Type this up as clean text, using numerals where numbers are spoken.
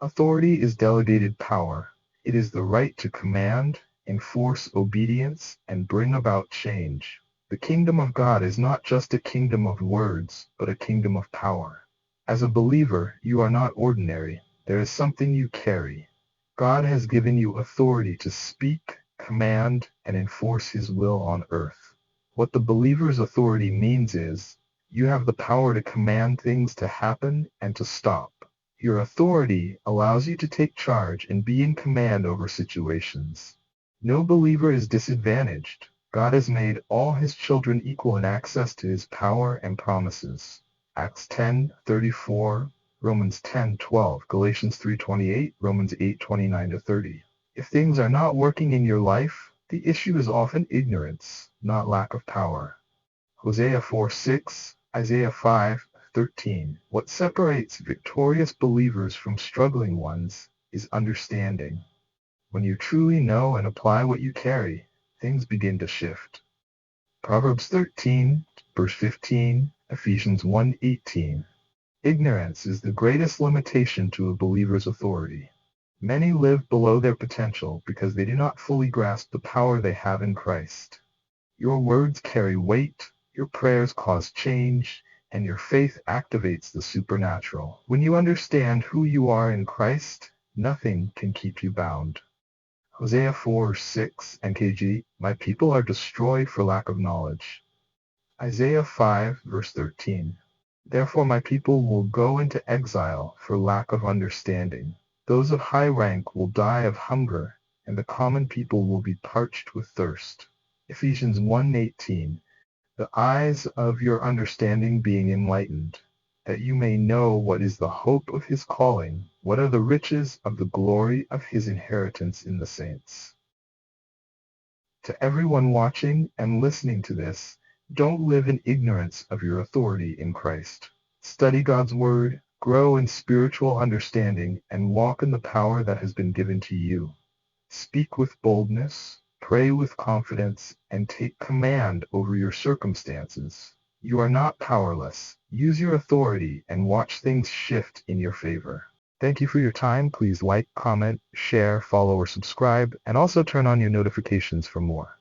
Authority is delegated power. It is the right to command, enforce obedience, and bring about change. The kingdom of God is not just a kingdom of words, but a kingdom of power. As a believer, you are not ordinary. There is something you carry. God has given you authority to speak, command, and enforce His will on earth. What the believer's authority means is, you have the power to command things to happen and to stop. Your authority allows you to take charge and be in command over situations. No believer is disadvantaged. God has made all His children equal in access to His power and promises. Acts 10:34, Romans 10:12, Galatians 3:28, Romans 8:29-30. If things are not working in your life, the issue is often ignorance, not lack of power. Hosea 4:6, Isaiah 5:13. What separates victorious believers from struggling ones is understanding. When you truly know and apply what you carry, things begin to shift. Proverbs 13, verse 15, Ephesians 1:18. Ignorance is the greatest limitation to a believer's authority. Many live below their potential because they do not fully grasp the power they have in Christ. Your words carry weight, your prayers cause change, and your faith activates the supernatural. When you understand who you are in Christ, nothing can keep you bound. Hosea 4:6 NKG, My people are destroyed for lack of knowledge. Isaiah 5, verse 13. Therefore my people will go into exile for lack of understanding. Those of high rank will die of hunger, and the common people will be parched with thirst. Ephesians 1:18. The eyes of your understanding being enlightened, that you may know what is the hope of His calling, what are the riches of the glory of His inheritance in the saints. To everyone watching and listening to this, don't live in ignorance of your authority in Christ. Study God's Word, grow in spiritual understanding, and walk in the power that has been given to you. Speak with boldness, pray with confidence, and take command over your circumstances. You are not powerless. Use your authority and watch things shift in your favor. Thank you for your time. Please like, comment, share, follow, or subscribe, and also turn on your notifications for more.